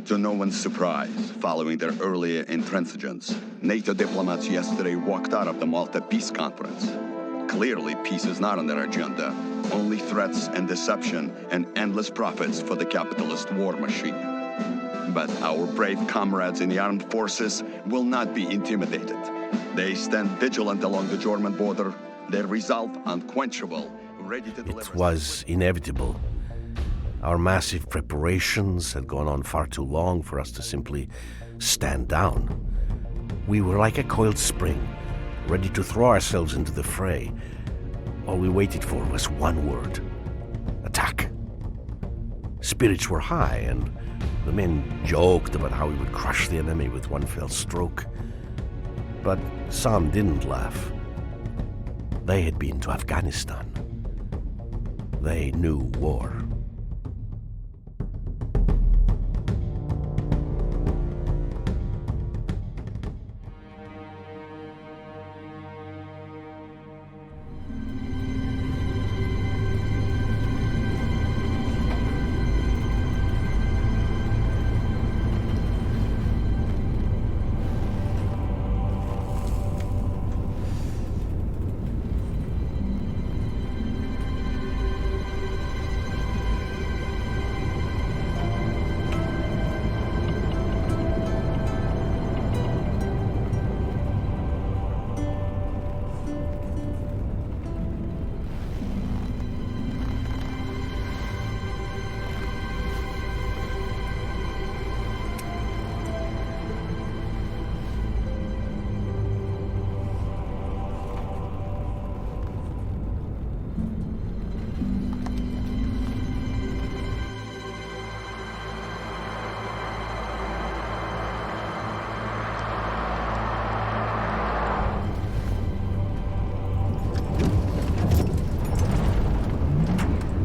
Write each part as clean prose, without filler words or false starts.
To no one's surprise, following their earlier intransigence, NATO diplomats yesterday walked out of the Malta Peace Conference. Clearly, peace is not on their agenda. Only threats and deception and endless profits for the capitalist war machine. But our brave comrades in the armed forces will not be intimidated. They stand vigilant along the German border, their resolve unquenchable, ready to deliver... It was inevitable. Our massive preparations had gone on far too long for us to simply stand down. We were like a coiled spring, ready to throw ourselves into the fray. All we waited for was one word: attack. Spirits were high, and the men joked about how we would crush the enemy with one fell stroke. But some didn't laugh. They had been to Afghanistan. They knew war.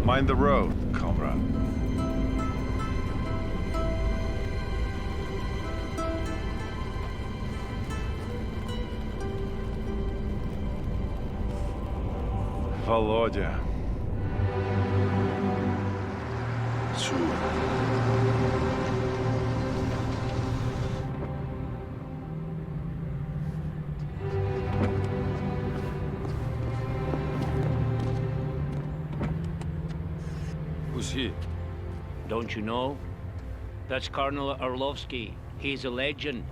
Mind the road, comrade. Володя. Who's he? Don't you know? That's Colonel Orlovsky. He's a legend.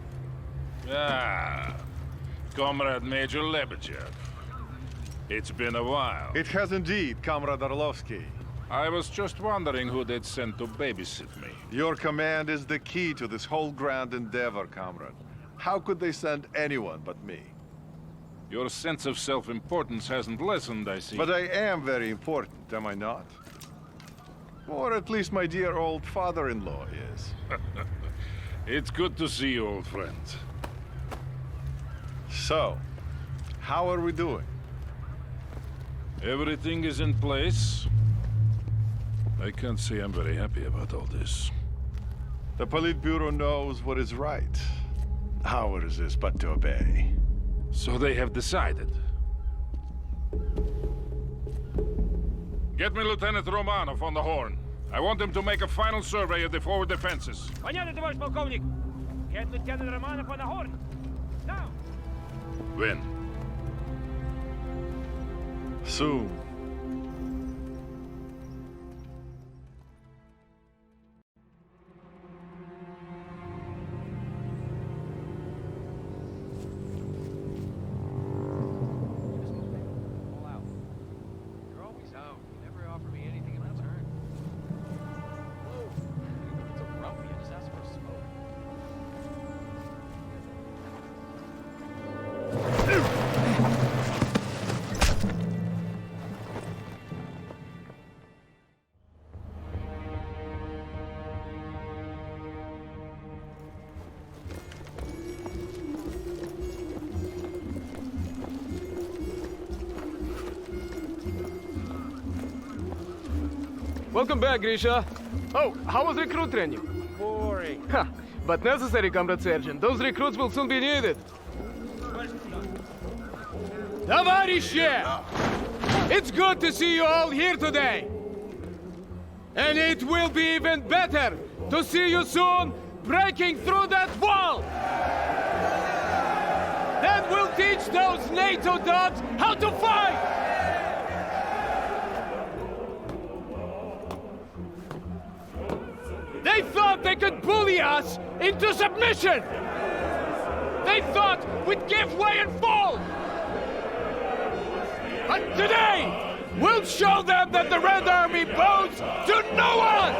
Ah, Comrade Major Lebedev. It's been a while. It has indeed, Comrade Orlovsky. I was just wondering who they'd sent to babysit me. Your command is the key to this whole grand endeavor, comrade. How could they send anyone but me? Your sense of self-importance hasn't lessened, I see. But I am very important, am I not? Or at least my dear old father-in-law is. It's good to see you, old friend. So, how are we doing? Everything is in place. I can't say I'm very happy about all this. The Politburo knows what is right. Ours is but to obey. So they have decided. Get me Lieutenant Romanov on the horn. I want him to make a final survey of the forward defenses. Понятно, товарищ полковник. Get Lieutenant Romanov on the horn. Now. When? Soon. Welcome back, Grisha. Oh, how was recruit training? Boring. Ha, but necessary, Comrade Sergeant. Those recruits will soon be needed. Товарищи! It's good to see you all here today. And it will be even better to see you soon breaking through that wall! Then we'll teach those NATO dogs how to fight! They thought they could bully us into submission! They thought we'd give way and fall! But today, we'll show them that the Red Army bows to no one!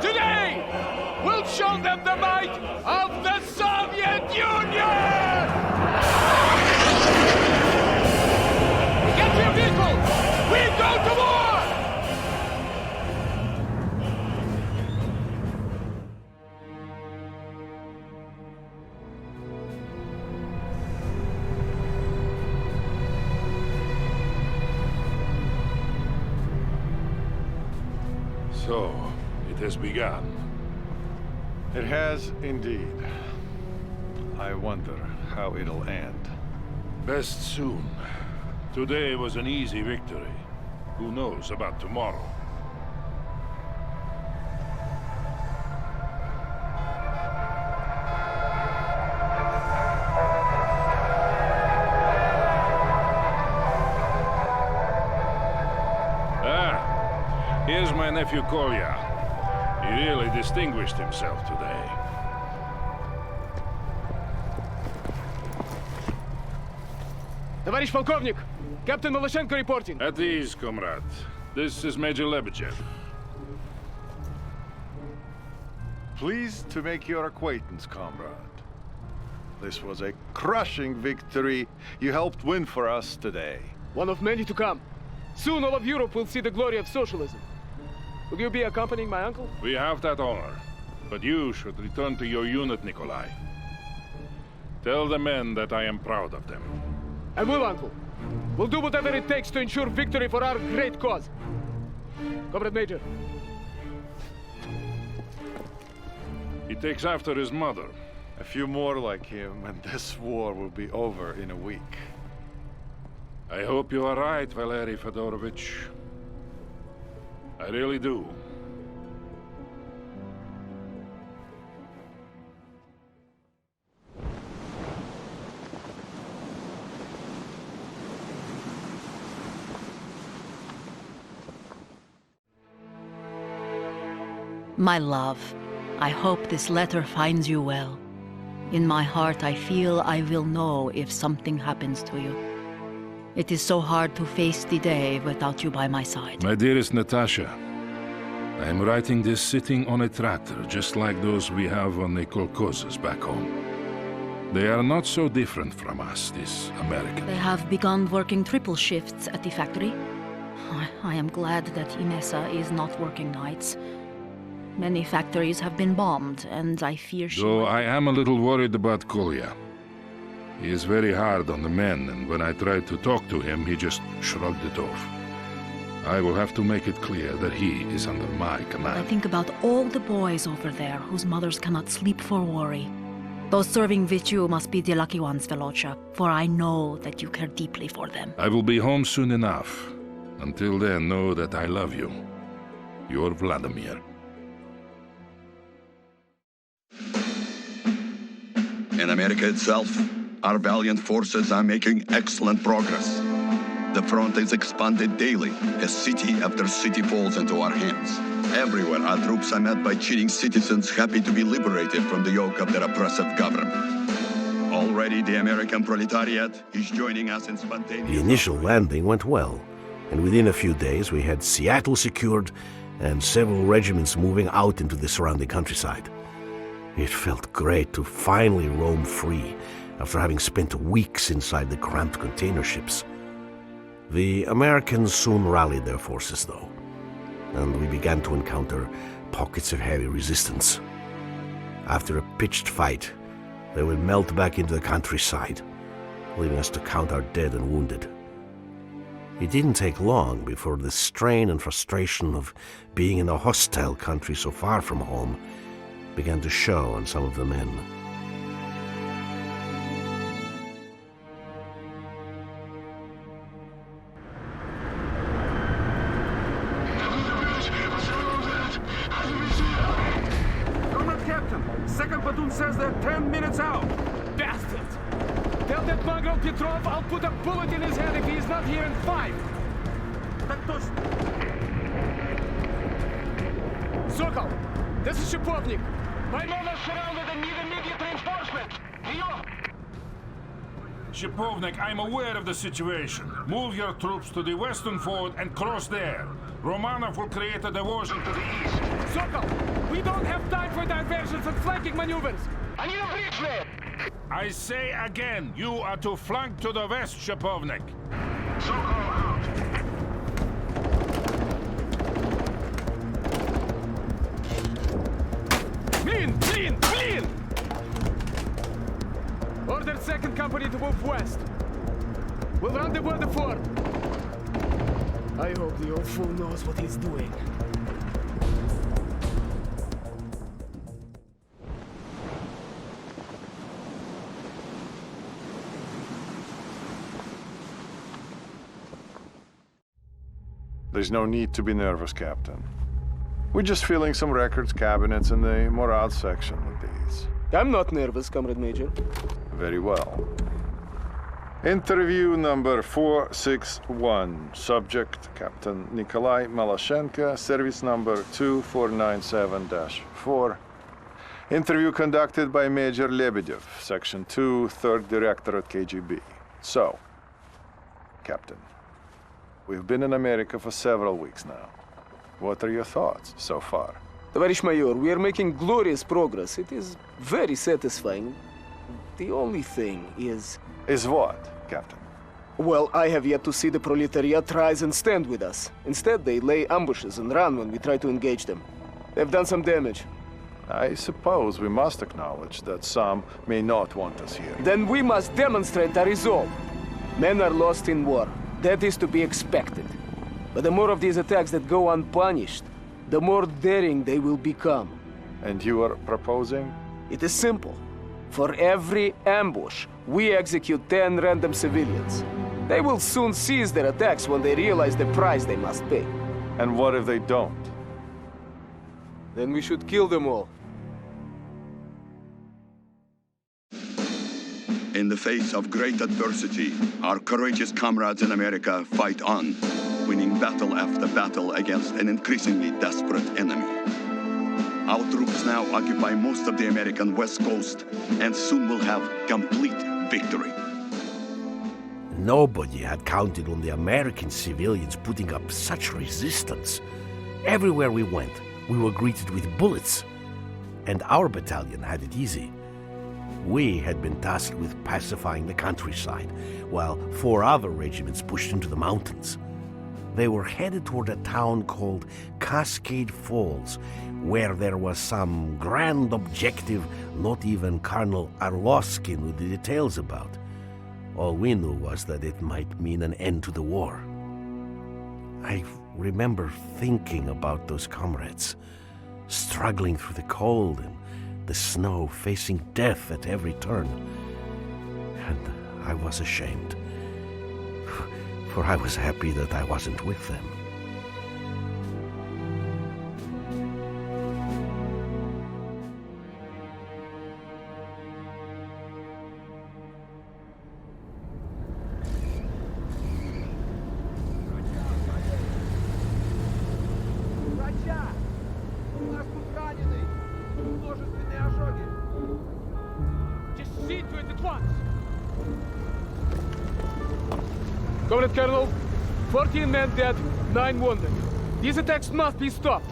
Today, we'll show them the might of the Soviet Union! Get to your vehicles! We go to war! So, it has begun. It has indeed. I wonder how it'll end. Best soon. Today was an easy victory. Who knows about tomorrow? Here's my nephew Kolya. He really distinguished himself today. Товарищ полковник! Captain Malyshenko reporting. At ease, comrade. This is Major Lebedev. Pleased to make your acquaintance, comrade. This was a crushing victory you helped win for us today. One of many to come. Soon all of Europe will see the glory of socialism. Will you be accompanying my uncle? We have that honor. But you should return to your unit, Nikolai. Tell the men that I am proud of them. I will, uncle. We'll do whatever it takes to ensure victory for our great cause. Comrade Major. He takes after his mother. A few more like him, and this war will be over in a week. I hope you are right, Valery Fedorovich. I really do. My love, I hope this letter finds you well. In my heart, I feel I will know if something happens to you. It is so hard to face the day without you by my side. My dearest Natasha, I am writing this sitting on a tractor, just like those we have on the kolkhozes back home. They are not so different from us, these Americans. They have begun working triple shifts at the factory. I am glad that Inessa is not working nights. Many factories have been bombed, and I fear she... Though I am a little worried about Kolya. He is very hard on the men, and when I tried to talk to him, he just shrugged it off. I will have to make it clear that he is under my command. I think about all the boys over there whose mothers cannot sleep for worry. Those serving with you must be the lucky ones, Velocha, for I know that you care deeply for them. I will be home soon enough. Until then, know that I love you. Your Vladimir. In America itself, our valiant forces are making excellent progress. The front is expanded daily as city after city falls into our hands. Everywhere our troops are met by cheering citizens happy to be liberated from the yoke of their oppressive government. Already the American proletariat is joining us in spontaneous... The initial landing went well, and within a few days we had Seattle secured and several regiments moving out into the surrounding countryside. It felt great to finally roam free after having spent weeks inside the cramped container ships. The Americans soon rallied their forces, though, and we began to encounter pockets of heavy resistance. After a pitched fight, they would melt back into the countryside, leaving us to count our dead and wounded. It didn't take long before the strain and frustration of being in a hostile country so far from home began to show on some of the men. says they're 10 minutes out. Bastards! Tell that mongrel Petrov I'll put a bullet in his head if he's not here in 5. Так точно. Sokol, this is Shapovnik. My men are surrounded and need immediate reinforcement. Priom! Shapovnik, I'm aware of the situation. Move your troops to the western ford and cross there. Romanov will create a diversion to the east. Sokol, we don't have time for diversions and flanking maneuvers. I need a bridge man. I say again, you are to flank to the west, Shapovnik. Sokol out. Clean! Order 2nd Company to move west. We'll rendezvous the fort. I hope the old fool knows what he's doing. There's no need to be nervous, Captain. We're just filling some records cabinets in the morale section with these. I'm not nervous, Comrade Major. Very well. Interview number 461. Subject, Captain Nikolai Malashenko, service number 2497-4. Interview conducted by Major Lebedev, Section 2, 3rd Directorate KGB. So, Captain, we've been in America for several weeks now. What are your thoughts so far? Товарищ майор, we are making glorious progress. It is very satisfying. The only thing is... Is what, Captain? Well, I have yet to see the proletariat rise and stand with us. Instead, they lay ambushes and run when we try to engage them. They've done some damage. I suppose we must acknowledge that some may not want us here. Then we must demonstrate our resolve. Men are lost in war. That is to be expected. But the more of these attacks that go unpunished, the more daring they will become. And you are proposing? It is simple. For every ambush, we execute 10 random civilians. They will soon cease their attacks when they realize the price they must pay. And what if they don't? Then we should kill them all. In the face of great adversity, our courageous comrades in America fight on, winning battle after battle against an increasingly desperate enemy. Our troops now occupy most of the American West Coast and soon will have complete victory. Nobody had counted on the American civilians putting up such resistance. Everywhere we went, we were greeted with bullets. And our battalion had it easy. We had been tasked with pacifying the countryside, while 4 other regiments pushed into the mountains. They were headed toward a town called Cascade Falls, where there was some grand objective not even Colonel Orlovsky knew the details about. All we knew was that it might mean an end to the war. I remember thinking about those comrades, struggling through the cold and the snow, facing death at every turn. And I was ashamed, for I was happy that I wasn't with them. Comrade Colonel, 14 men dead, 9 wounded. These attacks must be stopped.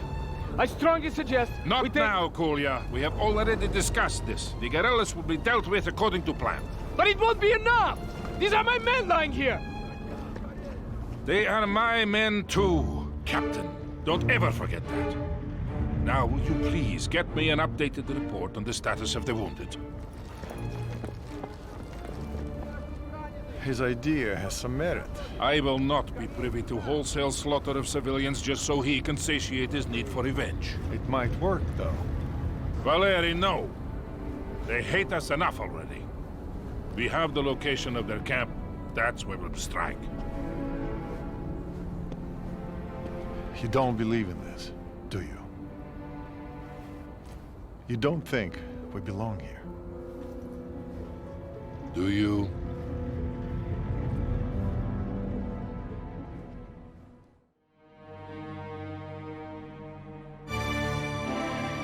I strongly suggest Not now, Kolya. We have already discussed this. The guerrillas will be dealt with according to plan. But it won't be enough! These are my men lying here! They are my men too, Captain. Don't ever forget that. Now, will you please get me an updated report on the status of the wounded? His idea has some merit. I will not be privy to wholesale slaughter of civilians just so he can satiate his need for revenge. It might work, though. Valeri, no. They hate us enough already. We have the location of their camp. That's where we'll strike. You don't believe in this, do you? You don't think We belong here. Do you?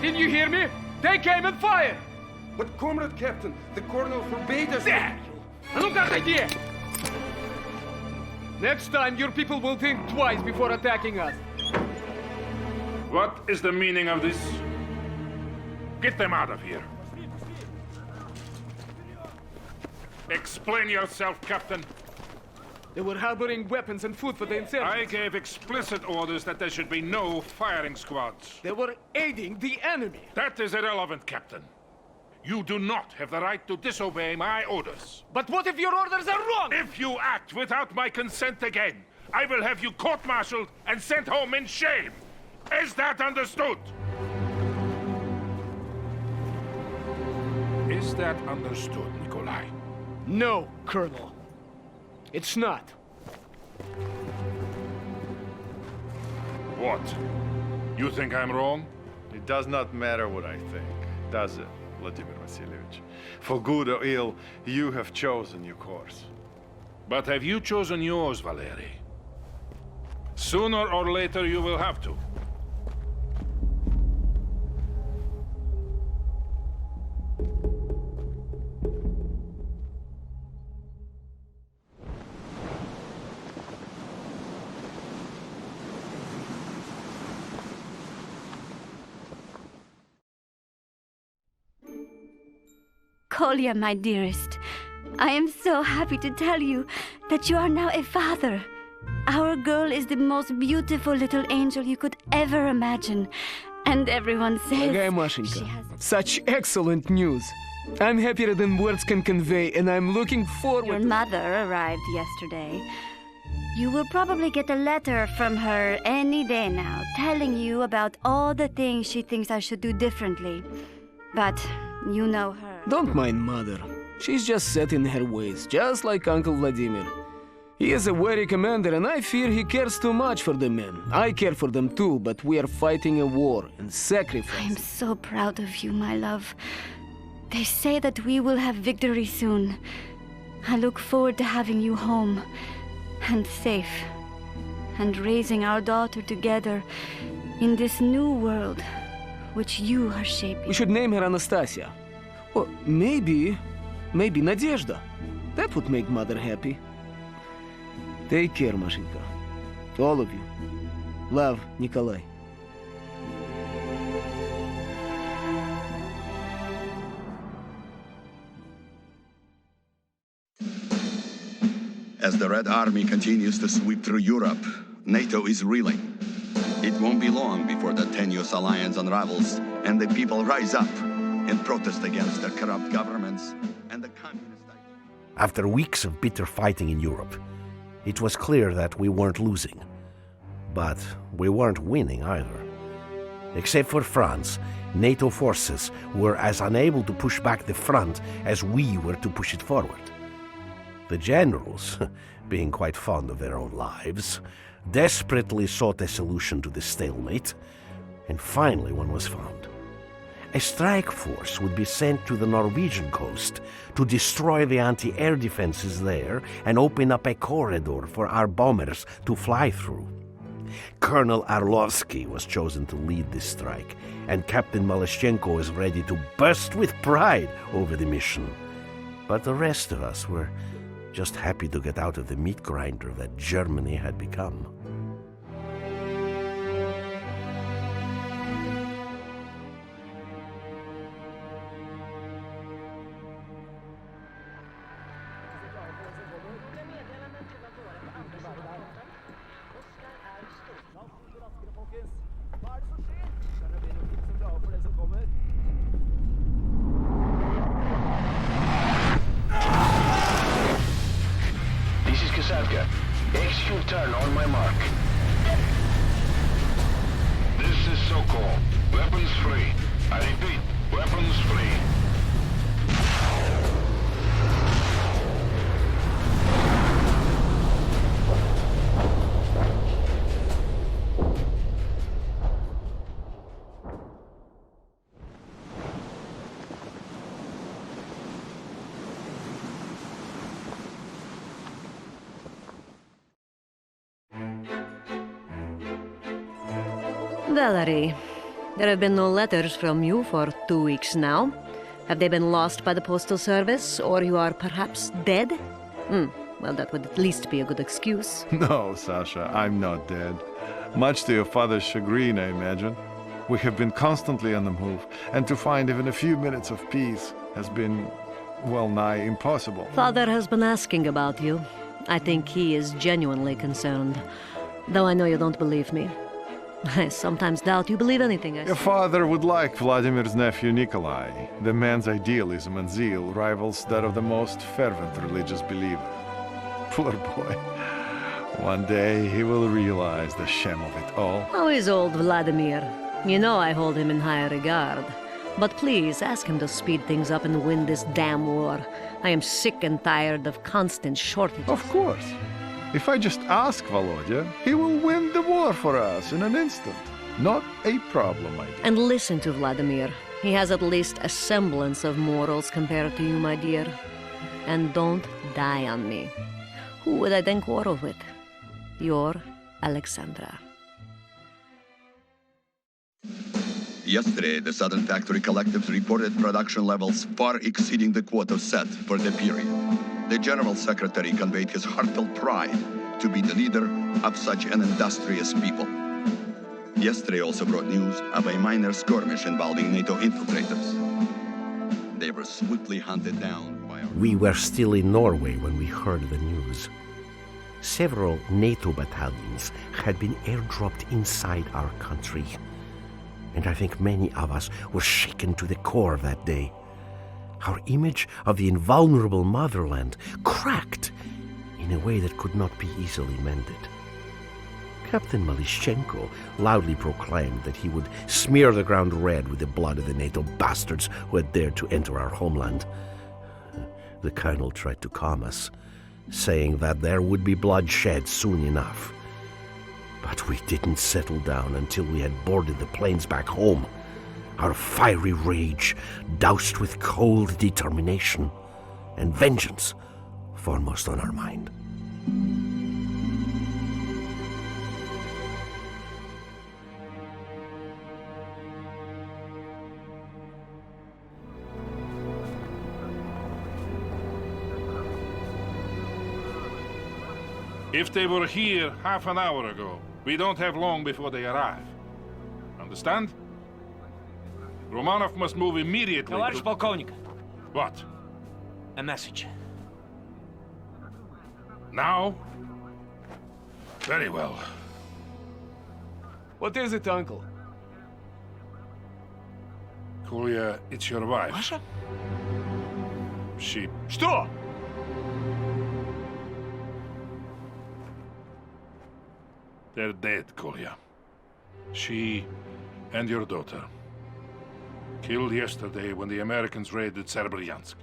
Did you hear me? They came and fired! But Comrade Captain, the Colonel forbade us... There! А ну-ка отойди! Next time, your people will think twice before attacking us. What is the meaning of this? Get them out of here. Explain yourself, Captain. They were harboring weapons and food for the insurgents. I gave explicit orders that there should be no firing squads. They were aiding the enemy. That is irrelevant, Captain. You do not have the right to disobey my orders. But what if your orders are wrong? If you act without my consent again, I will have you court-martialed and sent home in shame. Is that understood? Is that understood, Nikolai? No, Colonel. It's not. What? You think I'm wrong? It does not matter what I think, does it, Vladimir Vasilievich? For good or ill, you have chosen your course. But have you chosen yours, Valery? Sooner or later you will have to. Kolya, my dearest, I am so happy to tell you that you are now a father. Our girl is the most beautiful little angel you could ever imagine. And everyone says Дорогая Машенька, such excellent news. I'm happier than words can convey, and I'm looking forward your mother arrived yesterday. You will probably get a letter from her any day now, telling you about all the things she thinks I should do differently. But you know her. Don't mind Mother. She's just set in her ways, just like Uncle Vladimir. He is a wary commander, and I fear he cares too much for the men. I care for them too, but we are fighting a war and sacrifice. I am so proud of you, my love. They say that we will have victory soon. I look forward to having you home, and safe, and raising our daughter together in this new world which you are shaping. We should name her Anastasia. Or maybe Nadezhda. That would make Mother happy. Take care, Mashenka. All of you. Love, Nikolai. As the Red Army continues to sweep through Europe, NATO is reeling. It won't be long before the tenuous alliance unravels and the people rise up in protest against their corrupt governments and the communist ideas. After weeks of bitter fighting in Europe, it was clear that we weren't losing. But we weren't winning either. Except for France, NATO forces were as unable to push back the front as we were to push it forward. The generals, being quite fond of their own lives, desperately sought a solution to the stalemate, and finally one was found. A strike force would be sent to the Norwegian coast to destroy the anti-air defenses there and open up a corridor for our bombers to fly through. Colonel Arlovsky was chosen to lead this strike, and Captain Malashchenko was ready to burst with pride over the mission. But the rest of us were just happy to get out of the meat grinder that Germany had become. Execute turn on my mark. This is Sokol. Weapons free. I repeat, weapons free. Valerie, there have been no letters from you for 2 weeks now. Have they been lost by the postal service, or you are perhaps dead? Well, that would at least be a good excuse. No, Sasha, I'm not dead. Much to your father's chagrin, I imagine. We have been constantly on the move, and to find even a few minutes of peace has been, well, nigh impossible. Father has been asking about you. I think he is genuinely concerned, though I know you don't believe me. I sometimes doubt you believe anything I say. Your father would like Vladimir's nephew Nikolai. The man's idealism and zeal rivals that of the most fervent religious believer. Poor boy. One day he will realize the shame of it all. How is old Vladimir? You know I hold him in high regard. But please, ask him to speed things up and win this damn war. I am sick and tired of constant shortages. Of course. If I just ask Volodya, he will win the war for us in an instant. Not a problem, my dear. And listen to Vladimir. He has at least a semblance of morals compared to you, my dear. And don't die on me. Who would I then quarrel with? Your Alexandra. Yesterday, the Southern Factory Collectives reported production levels far exceeding the quota set for the period. The General Secretary conveyed his heartfelt pride to be the leader of such an industrious people. Yesterday also brought news of a minor skirmish involving NATO infiltrators. They were swiftly hunted down by our... We were still in Norway when we heard the news. Several NATO battalions had been airdropped inside our country. And I think many of us were shaken to the core that day. Our image of the invulnerable motherland cracked in a way that could not be easily mended. Captain Malishchenko loudly proclaimed that he would smear the ground red with the blood of the NATO bastards who had dared to enter our homeland. The colonel tried to calm us, saying that there would be bloodshed soon enough. But we didn't settle down until we had boarded the planes back home, our fiery rage doused with cold determination and vengeance foremost on our mind. If they were here half an hour ago, we don't have long before they arrive. Understand? Romanov must move immediately Товарищ полковник. What? A message. Now? Very well. What is it, Uncle? Kolya, it's your wife. Masha? She... Что? They're dead, Kolya. She and your daughter. Killed yesterday when the Americans raided Serbryansk.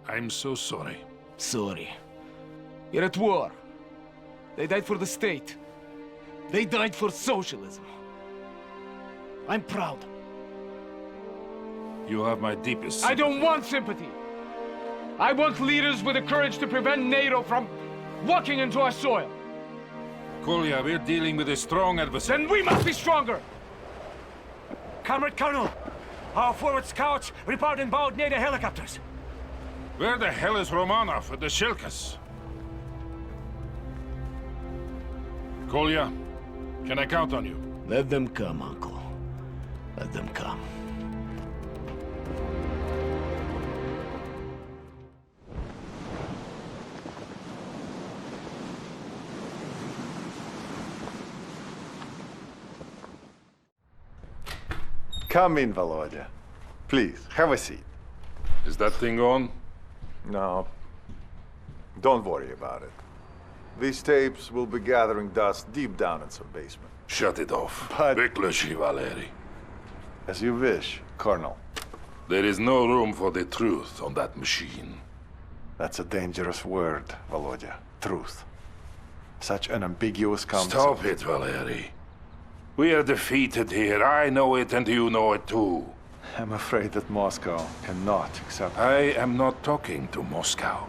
I'm so sorry. Sorry. You're at war. They died for the state. They died for socialism. I'm proud. You have my deepest I sympathy. don't want sympathy. I want leaders with the courage to prevent NATO from walking into our soil. Kolya, we're dealing with a strong adversary. Then we must be stronger. Comrade Colonel, our forward scouts report inbound NATO helicopters. Where the hell is Romanov with the Shilkas? Kolya, can I count on you? Let them come, Uncle. Let them come. Come in, Volodya. Please, have a seat. Is that thing on? No. Don't worry about it. These tapes will be gathering dust deep down in some basement. Shut it off. But- Vyključi, Valeri. As you wish, Colonel. There is no room for the truth on that machine. That's a dangerous word, Volodya. Truth. Such an ambiguous concept. Stop it, Valeri. We are defeated here. I know it and you know it too. I'm afraid that Moscow cannot accept... I am not talking to Moscow.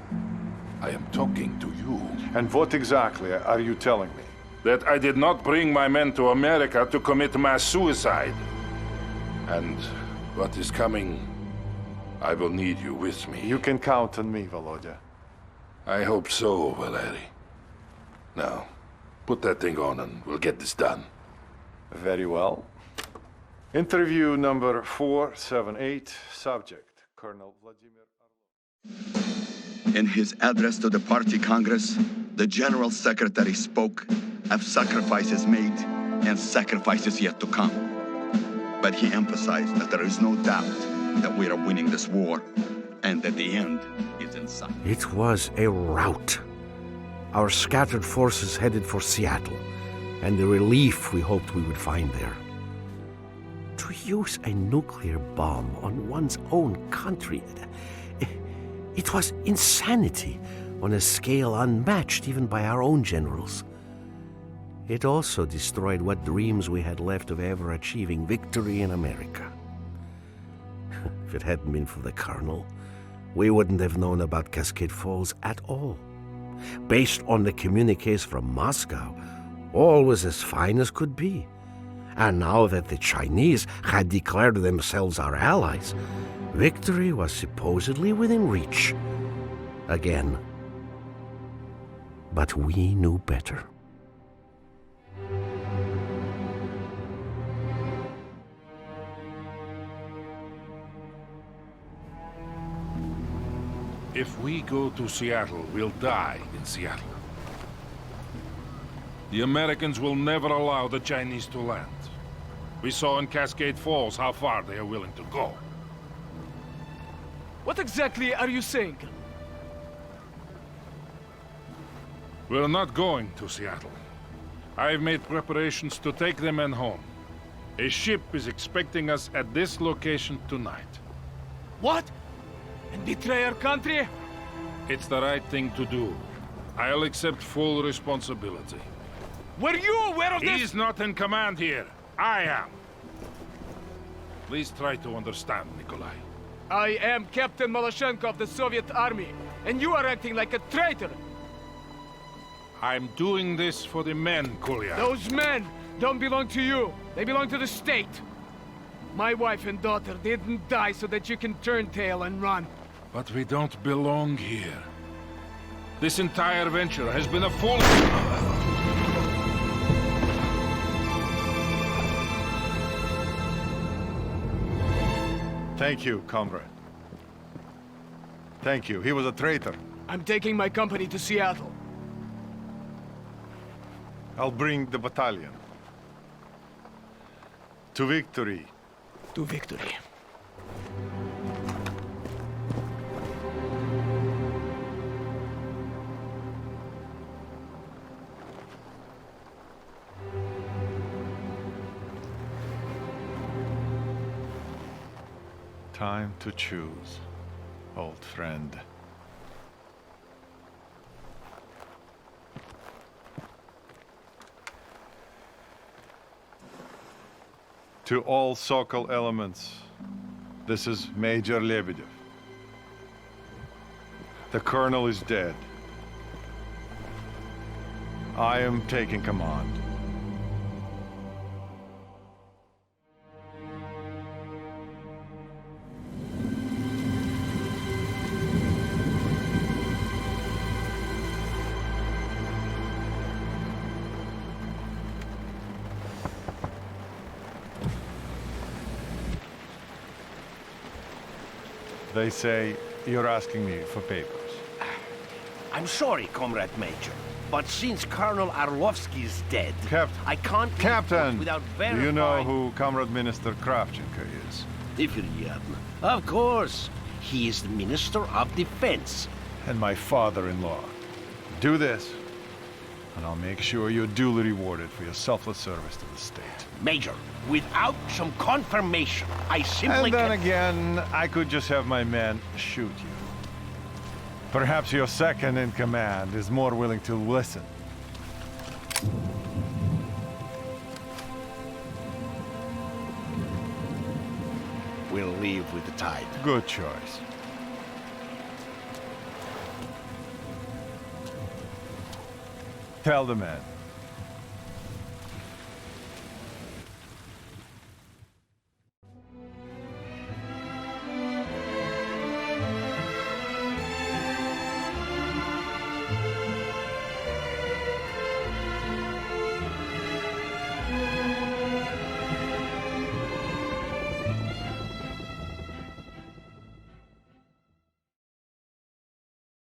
I am talking to you. And what exactly are you telling me? That I did not bring my men to America to commit mass suicide. And what is coming, I will need you with me. You can count on me, Volodya. I hope so, Valery. Now, put that thing on and we'll get this done. Very well. Interview number 478, subject, Colonel Vladimir Orlov. In his address to the party congress, the General Secretary spoke of sacrifices made and sacrifices yet to come. But he emphasized that there is no doubt that we are winning this war and that the end is in sight. It was a rout. Our scattered forces headed for Seattle, and the relief we hoped we would find there. To use a nuclear bomb on one's own country, it was insanity on a scale unmatched even by our own generals. It also destroyed what dreams we had left of ever achieving victory in America. If it hadn't been for the Colonel, we wouldn't have known about Cascade Falls at all. Based on the communiques from Moscow, all was as fine as could be. And now that the Chinese had declared themselves our allies, victory was supposedly within reach. Again. But we knew better. If we go to Seattle, we'll die in Seattle. The Americans will never allow the Chinese to land. We saw in Cascade Falls how far they are willing to go. What exactly are you saying? We're not going to Seattle. I've made preparations to take the men home. A ship is expecting us at this location tonight. What? And betray our country? It's the right thing to do. I'll accept full responsibility. Were you aware of this? He's not in command here. I am. Please try to understand, Nikolai. I am Captain Maloshenko of the Soviet Army, and you are acting like a traitor. I'm doing this for the men, Kolya. Those men don't belong to you. They belong to the state. My wife and daughter didn't die so that you can turn tail and run. But we don't belong here. This entire venture has been a full... Thank you, comrade. Thank you. He was a traitor. I'm taking my company to Seattle. I'll bring the battalion. To victory. To victory. Time to choose, old friend. To all Sokol elements, this is Major Lebedev. The Colonel is dead. I am taking command. They say you're asking me for papers. I'm sorry, Comrade Major, but since Colonel Arlovsky is dead, I can't... Captain! Without Do you know who Comrade Minister Kravchenko is? Of course. He is the Minister of Defense. And my father-in-law. Do this, and I'll make sure you're duly rewarded for your selfless service to the state. Major, without some confirmation, I simply And then again, I could just have my men shoot you. Perhaps your second in command is more willing to listen. We'll leave with the tide. Good choice. Tell the men.